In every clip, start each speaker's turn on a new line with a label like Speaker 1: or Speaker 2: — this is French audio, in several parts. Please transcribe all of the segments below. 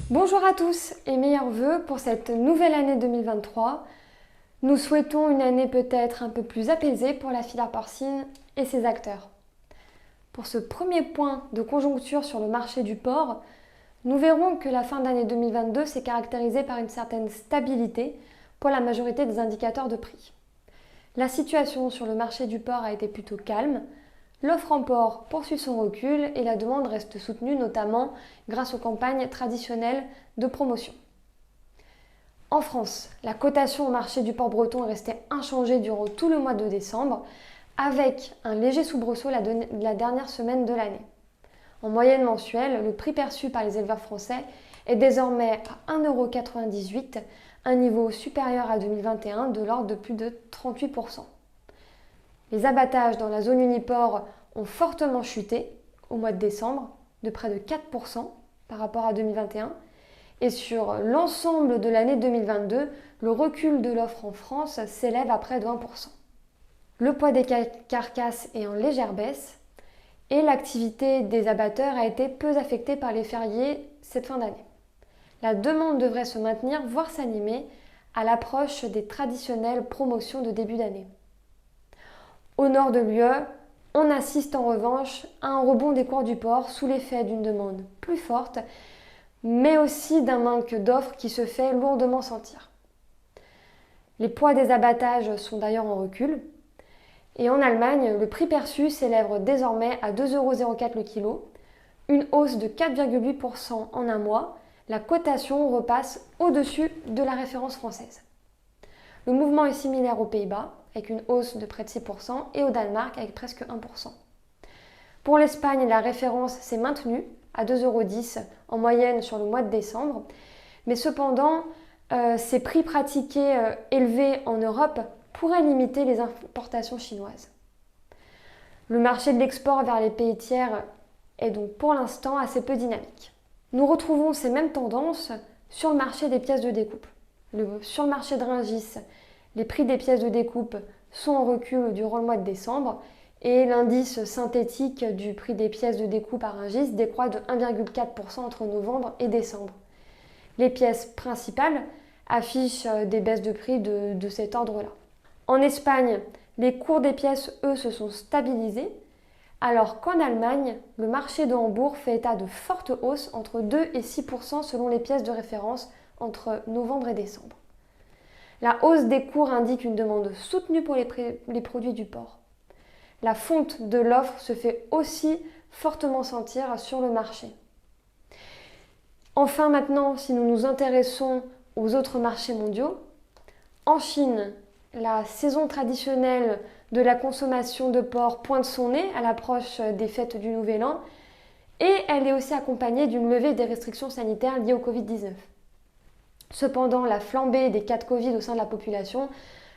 Speaker 1: Bonjour à tous et meilleurs vœux pour cette nouvelle année 2023. Nous souhaitons une année peut-être un peu plus apaisée pour la filière porcine et ses acteurs. Pour ce premier point de conjoncture sur le marché du porc, nous verrons que la fin d'année 2022 s'est caractérisée par une certaine stabilité pour la majorité des indicateurs de prix. La situation sur le marché du porc a été plutôt calme. L'offre en porc poursuit son recul et la demande reste soutenue notamment grâce aux campagnes traditionnelles de promotion. En France, la cotation au marché du porc breton est restée inchangée durant tout le mois de décembre, avec un léger soubresaut la dernière semaine de l'année. En moyenne mensuelle, le prix perçu par les éleveurs français est désormais à 1,98 €, un niveau supérieur à 2021 de l'ordre de plus de 38%. Les abattages dans la zone Uniport ont fortement chuté au mois de décembre, de près de 4% par rapport à 2021. Et sur l'ensemble de l'année 2022, le recul de l'offre en France s'élève à près de 1%. Le poids des carcasses est en légère baisse et l'activité des abatteurs a été peu affectée par les fériés cette fin d'année. La demande devrait se maintenir, voire s'animer, à l'approche des traditionnelles promotions de début d'année. Au nord de l'UE, on assiste en revanche à un rebond des cours du porc sous l'effet d'une demande plus forte, mais aussi d'un manque d'offres qui se fait lourdement sentir. Les poids des abattages sont d'ailleurs en recul. Et en Allemagne, le prix perçu s'élève désormais à 2,04 € le kilo, une hausse de 4,8% en un mois. La cotation repasse au-dessus de la référence française. Le mouvement est similaire aux Pays-Bas, avec une hausse de près de 6%, et au Danemark, avec presque 1%. Pour l'Espagne, la référence s'est maintenue à 2,10 € en moyenne sur le mois de décembre, mais cependant, ces prix pratiqués élevés en Europe pourraient limiter les importations chinoises. Le marché de l'export vers les pays tiers est donc pour l'instant assez peu dynamique. Nous retrouvons ces mêmes tendances sur le marché des pièces de découpe. Sur le marché de Rungis, les prix des pièces de découpe sont en recul durant le mois de décembre et l'indice synthétique du prix des pièces de découpe à Rungis décroît de 1,4% entre novembre et décembre. Les pièces principales affichent des baisses de prix de cet ordre-là. En Espagne, les cours des pièces, eux, se sont stabilisés, alors qu'en Allemagne, le marché de Hambourg fait état de fortes hausses entre 2 et 6% selon les pièces de référence entre novembre et décembre. La hausse des cours indique une demande soutenue pour les produits du porc. La fonte de l'offre se fait aussi fortement sentir sur le marché. Enfin maintenant, si nous nous intéressons aux autres marchés mondiaux, en Chine, la saison traditionnelle de la consommation de porc pointe son nez à l'approche des fêtes du Nouvel An et elle est aussi accompagnée d'une levée des restrictions sanitaires liées au Covid-19. Cependant, la flambée des cas de Covid au sein de la population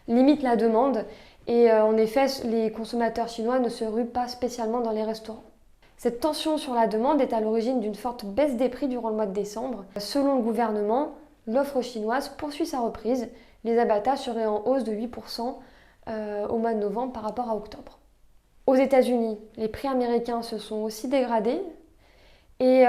Speaker 1: limite la demande et en effet, les consommateurs chinois ne se ruent pas spécialement dans les restaurants. Cette tension sur la demande est à l'origine d'une forte baisse des prix durant le mois de décembre. Selon le gouvernement, l'offre chinoise poursuit sa reprise. Les abattages seraient en hausse de 8% au mois de novembre par rapport à octobre. Aux États-Unis, les prix américains se sont aussi dégradés et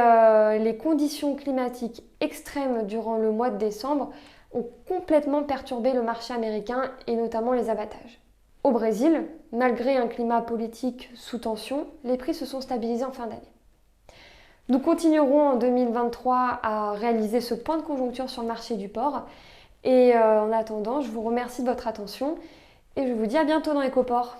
Speaker 1: les conditions climatiques extrêmes durant le mois de décembre ont complètement perturbé le marché américain et notamment les abattages. Au Brésil, malgré un climat politique sous tension, les prix se sont stabilisés en fin d'année. Nous continuerons en 2023 à réaliser ce point de conjoncture sur le marché du porc. Et en attendant, je vous remercie de votre attention et je vous dis à bientôt dans EcoPort.